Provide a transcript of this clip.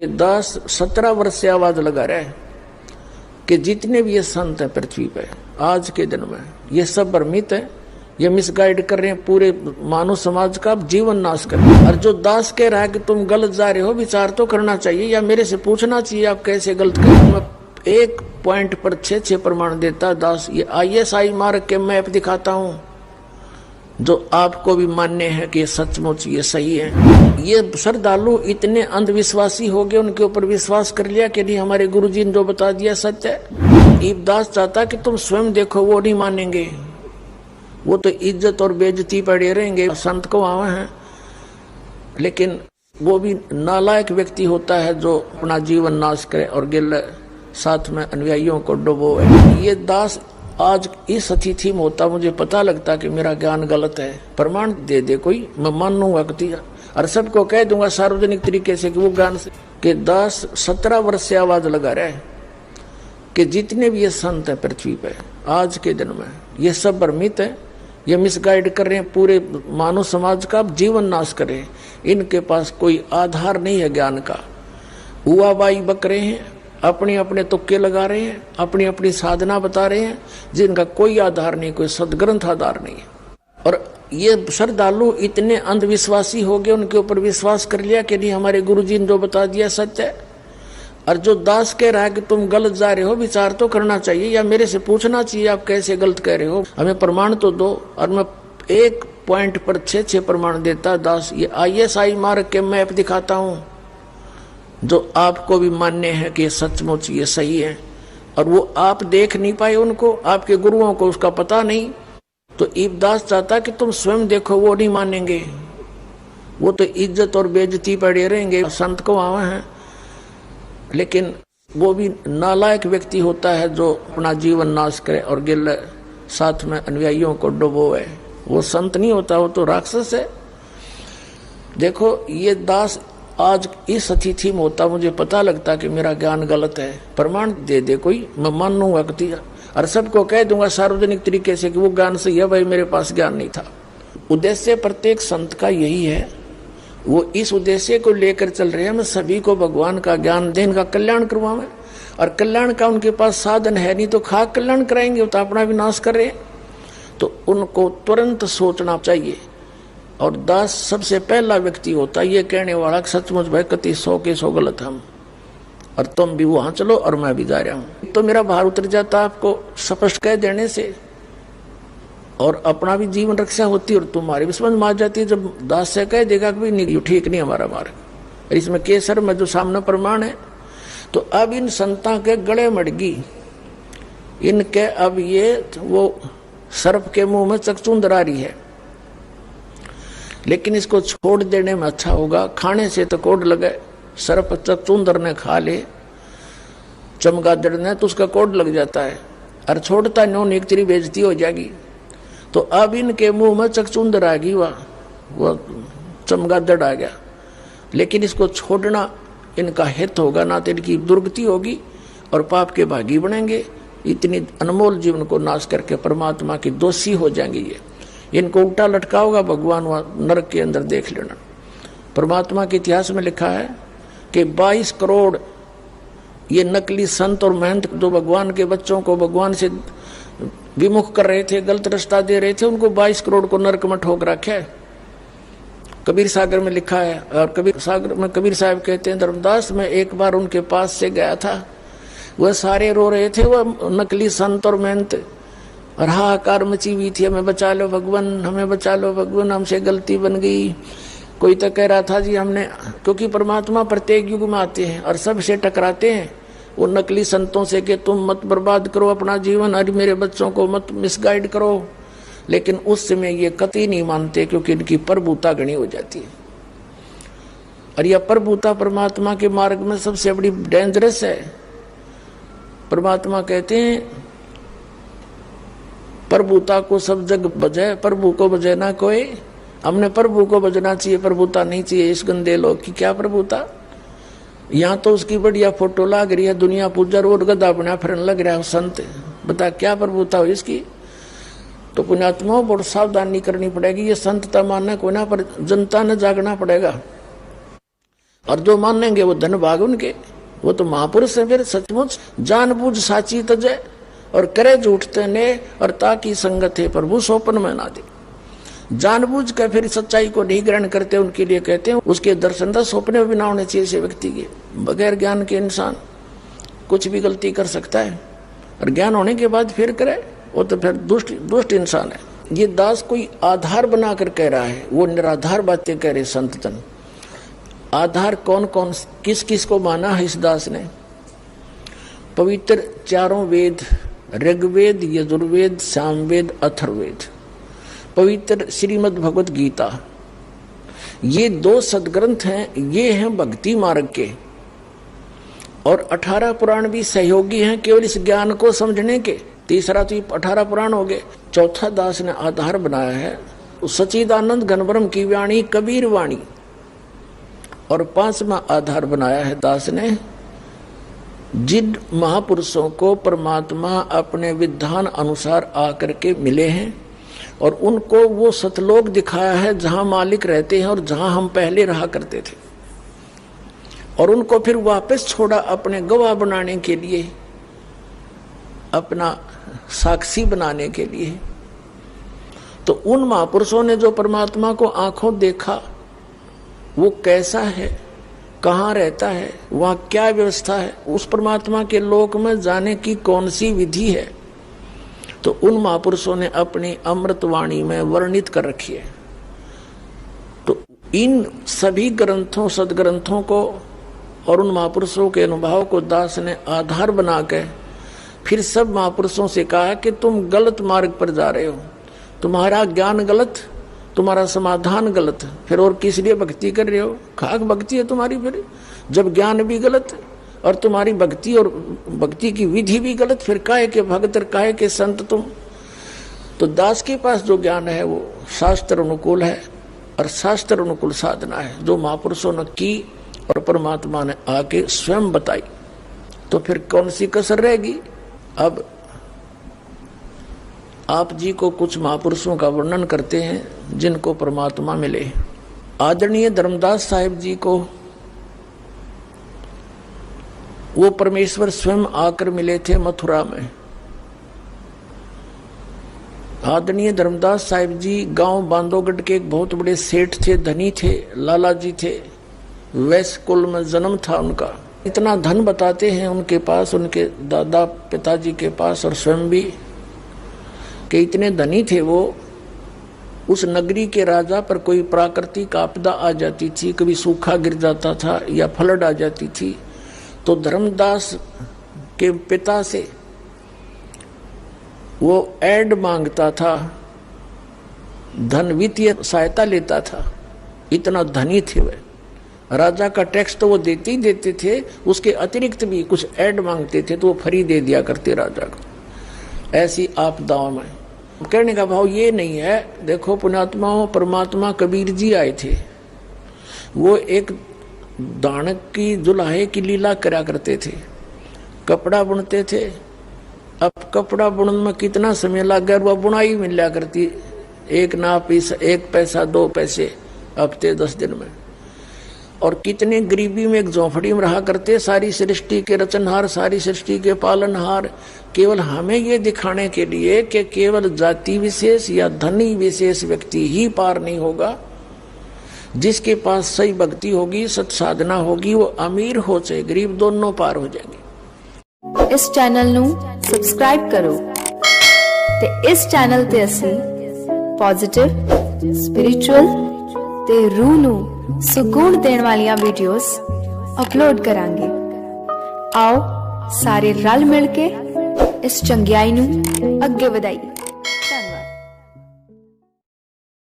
10-17 वर्ष से आवाज लगा रहा है कि जितने भी ये संत हैं पृथ्वी पे आज के दिन में ये सब भ्रमित है, ये मिसगाइड कर रहे हैं, पूरे मानव समाज का जीवन नाश कर रहे हैं। और जो दास कह रहा है कि तुम गलत जा रहे हो, विचार तो करना चाहिए या मेरे से पूछना चाहिए आप कैसे गलत कर रहे हो। मैं एक पॉइंट पर 6 प्रमाण देता दास, ये ISI मार्ग के मैप दिखाता हूँ जो आपको भी मान्य है कि सचमुच ये सही है। ये श्रद्धालु इतने अंधविश्वासी हो गए, उनके ऊपर विश्वास कर लिया कि नहीं हमारे गुरुजी ने जो बता दिया सच है। ईबदास चाहता कि तुम स्वयं देखो, वो नहीं मानेंगे, वो तो इज्जत और बेइज्जती पड़े रहेंगे। संत को आवा है, लेकिन वो भी नालायक व्यक्ति होता है जो अपना जीवन नाश करे और गिल साथ में अनुयायियों को डुबोए। ये दास आज इस अतिथि में होता, मुझे पता लगता कि मेरा ज्ञान गलत है, प्रमाण दे दे कोई, मैं मान लूंगा और सबको कह दूंगा सार्वजनिक तरीके से कि वो ज्ञान से कि 10-17 वर्ष से आवाज लगा रहा है कि जितने भी ये संत हैं पृथ्वी पे आज के दिन में ये सब भ्रमित है, ये मिसगाइड कर रहे हैं, पूरे मानव समाज का जीवन नाश कर रहे हैं। इनके पास कोई आधार नहीं है ज्ञान का, हुआबाई बक रहे हैं, अपने अपने तुक्के लगा रहे हैं, अपनी अपनी साधना बता रहे हैं जिनका कोई आधार नहीं, कोई सदग्रंथ आधार नहीं है। और ये श्रद्धालु इतने अंधविश्वासी हो गए, उनके ऊपर विश्वास कर लिया कि नहीं हमारे गुरुजी ने जो बता दिया सच है। और जो दास कह रहा है कि तुम गलत जा रहे हो, विचार तो करना चाहिए या मेरे से पूछना चाहिए आप कैसे गलत कह रहे हो, हमें प्रमाण तो दो। और मैं एक पॉइंट पर 6 प्रमाण देता दास, ये ISI मार्ग के मैप दिखाता हूँ जो आपको भी मान्य है कि सचमुच ये सही है। और वो आप देख नहीं पाए उनको, आपके गुरुओं को उसका पता नहीं, तो ईबदास चाहता कि तुम स्वयं देखो, वो नहीं मानेंगे, वो तो इज्जत और बेइज्जती पड़े रहेंगे। संत को आवा है, लेकिन वो भी नालायक व्यक्ति होता है जो अपना जीवन नाश करे और गिल साथ में अनुयायियों को डुबोए। वो संत नहीं होता, वो तो राक्षस है। देखो ये दास आज इस अतिथि में होता, मुझे पता लगता कि मेरा ज्ञान गलत है, प्रमाण दे दे कोई, मैं मान लूंगा और सबको कह दूंगा सार्वजनिक तरीके से कि वो ज्ञान सही है, भाई मेरे पास ज्ञान नहीं था। उद्देश्य प्रत्येक संत का यही है, वो इस उद्देश्य को लेकर चल रहे हैं, मैं सभी को भगवान का ज्ञान देने का कल्याण करवाऊं। और कल्याण का उनके पास साधन है नहीं तो खाक कल्याण कराएंगे, तो अपना विनाश कर रहे हैं। तो उनको तुरंत सोचना चाहिए। और दास सबसे पहला व्यक्ति होता है ये कहने वाला सचमुच भाई कति 100 के 100 गलत हम, और तुम भी वहां चलो और मैं भी जा रहा हूं। तो मेरा भार उतर जाता आपको स्पष्ट कह देने से, और अपना भी जीवन रक्षा होती है और तुम्हारी भी समझ में आ जाती है। जब दास से कह देगा कि नहीं ठीक नहीं हमारा मार्ग, इसमें केसर में जो सामने प्रमाण है, तो अब इन संतां के गले मड़गी, इनके अब ये वो सर्प के मुंह में चकचूंदर आ रही है, लेकिन इसको छोड़ देने में अच्छा होगा। खाने से तो कोड लगे, सर्प चकचूंदर ने खा ले, चमगादड़ ने तो उसका कोड लग जाता है, और छोड़ता नो एक तेरी बेइज्जती हो जाएगी। तो अब इनके मुंह में चकचूंदर आ गई, वह चमगादड़ आ गया, लेकिन इसको छोड़ना इनका हित होगा, ना तो इनकी दुर्गति होगी और पाप के भागी बनेंगे। इतनी अनमोल जीवन को नाश करके परमात्मा की दोषी हो जाएंगे। ये इनको उल्टा लटका होगा भगवान वहां नरक के अंदर, देख लेना। परमात्मा के इतिहास में लिखा है कि 22 करोड़ ये नकली संत और महंत जो भगवान के बच्चों को भगवान से विमुख कर रहे थे, गलत रास्ता दे रहे थे, उनको 22 करोड़ को नरक में ठोक रखा है। कबीर सागर में लिखा है। और कबीर सागर में कबीर साहब कहते हैं, धर्मदास मैं एक बार उनके पास से गया था, वह सारे रो रहे थे, वह नकली संत और महंत, और हाहाकार मची हुई थी, हमें बचा लो भगवान, हमें बचा लो भगवान, हमसे गलती बन गई। कोई तो कह रहा था जी हमने, क्योंकि परमात्मा प्रत्येक युग में आते हैं और सबसे टकराते हैं, वो नकली संतों से कि तुम मत बर्बाद करो अपना जीवन, अरे मेरे बच्चों को मत मिसगाइड करो। लेकिन उस समय ये कतई नहीं मानते, क्योंकि इनकी प्रभुता घनी हो जाती है। और यह प्रभुता परमात्मा के मार्ग में सबसे बड़ी डेंजरस है। परमात्मा कहते हैं प्रभुता को सब जग बजे, प्रभु को बजे ना कोई। हमने प्रभु को बजना चाहिए, प्रभुता नहीं चाहिए इस गंदे लोग की। क्या प्रभुता? यहाँ तो उसकी बढ़िया फोटो लग रही है, दुनिया पूजा रोड गदा बना फिरन लग रहा है संत, बता क्या प्रभुता हो इसकी? तो पुण्यात्माओं बहुत सावधानी करनी पड़ेगी। ये संतता मानना को ना, पर जनता ने जागना पड़ेगा। और जो मानेंगे वो धन भाग उनके, वो तो महापुरुष है। फिर सचमुच जानबूझ साची तजय और करे झूठते ने, और ताकि संगत है प्रभु सोपन में ना दे। जानबूझ कर फिर सच्चाई को नहीं ग्रहण करते, उनके लिए कहते हैं उसके दर्शन का सपने में भी ना होने चाहिए ऐसे व्यक्ति के। बगैर ज्ञान के इंसान कुछ भी गलती कर सकता है, और ज्ञान होने के बाद फिर करे वो तो फिर दुष्ट इंसान है। ये दास कोई आधार बनाकर कह रहा है, वो निराधार बातें कह रहे संत जन। आधार कौन कौन किस किस को माना है इस दास ने? पवित्र चारों वेद, ऋग्वेद, यजुर्वेद, सामवेद, अथर्ववेद, पवित्र श्रीमद् भगवत गीता, ये 2 सदग्रंथ हैं। ये हैं भक्ति मार्ग के, और 18 पुराण भी सहयोगी हैं केवल इस ज्ञान को समझने के। तीसरा तो 18 पुराण हो गए। चौथा दास ने आधार बनाया है सच्चिदानंद घनब्रह्म की वाणी, कबीर वाणी, और 5वां आधार बनाया है दास ने जिन महापुरुषों को परमात्मा अपने विधान अनुसार आकर के मिले हैं, और उनको वो सतलोक दिखाया है जहां मालिक रहते हैं और जहां हम पहले रहा करते थे, और उनको फिर वापस छोड़ा अपने गवाह बनाने के लिए, अपना साक्षी बनाने के लिए। तो उन महापुरुषों ने जो परमात्मा को आंखों देखा, वो कैसा है, कहाँ रहता है, वहाँ क्या व्यवस्था है, उस परमात्मा के लोक में जाने की कौन सी विधि है, तो उन महापुरुषों ने अपनी अमृतवाणी में वर्णित कर रखी है। तो इन सभी ग्रंथों, सदग्रंथों को और उन महापुरुषों के अनुभव को दास ने आधार बना के फिर सब महापुरुषों से कहा कि तुम गलत मार्ग पर जा रहे हो, तुम्हारा ज्ञान गलत, तुम्हारा समाधान गलत, फिर और किस लिए भक्ति कर रहे हो? खाक भक्ति है तुम्हारी। फिर जब ज्ञान भी गलत और तुम्हारी भक्ति और भक्ति की विधि भी गलत, फिर काहे के भक्त, काहे के संत तुम? तो दास के पास जो ज्ञान है वो शास्त्र अनुकूल है, और शास्त्र अनुकूल साधना है जो महापुरुषों ने की और परमात्मा ने आके स्वयं बताई। तो फिर कौन सी कसर रहेगी? अब आप जी को कुछ महापुरुषों का वर्णन करते हैं जिनको परमात्मा मिले। आदरणीय धर्मदास साहिब जी को वो परमेश्वर स्वयं आकर मिले थे मथुरा में। आदरणीय धर्मदास साहिब जी गांव बांधोगढ़ के एक बहुत बड़े सेठ थे, धनी थे, लाला जी थे, वैश्य कुल में जन्म था उनका। इतना धन बताते हैं उनके पास, उनके दादा पिताजी के पास और स्वयं भी, कि इतने धनी थे वो। उस नगरी के राजा पर कोई प्राकृतिक आपदा आ जाती थी, कभी सूखा गिर जाता था या फ्लड आ जाती थी, तो धर्मदास के पिता से वो ऐड मांगता था, धन वित्तीय सहायता लेता था। इतना धनी थे वे। राजा का टैक्स तो वो देते ही देते थे, उसके अतिरिक्त भी कुछ ऐड मांगते थे तो वो फ्री दे दिया करते राजा को। ऐसी आपदाओं में कहने का भाव ये नहीं है। देखो पुण्यात्माओं, परमात्मा कबीर जी आए थे, वो एक दानक की जुलाहे की लीला करा करते थे, कपड़ा बुनते थे। अब कपड़ा बुनने में कितना समय लग गया, वह बुनाई मिल लिया करती, एक नाप 1 पैसा 2 पैसे हफ्ते 10 दिन में। और कितने गरीबी में एक झोंपड़ी में रहा करते, सारी सृष्टि के रचनहार, सारी सृष्टि के पालनहार, केवल हमें ये दिखाने के लिए कि केवल जाति विशेष या धनी विशेष व्यक्ति ही पार नहीं होगा। जिसके पास सही भक्ति होगी, सत साधना होगी, वो अमीर हो चाहे गरीब, दोनों पार हो जाएंगे। इस चैनल नू सब्सक्राइब करो ते इस चैनल ते असी पॉजिटिव, स्पिरिचुअल ते रूह नू सुकून देने वाली वीडियोस अपलोड करांगे। आओ सारे रल मिल के इस चंगियाई नू अगे वधाइए।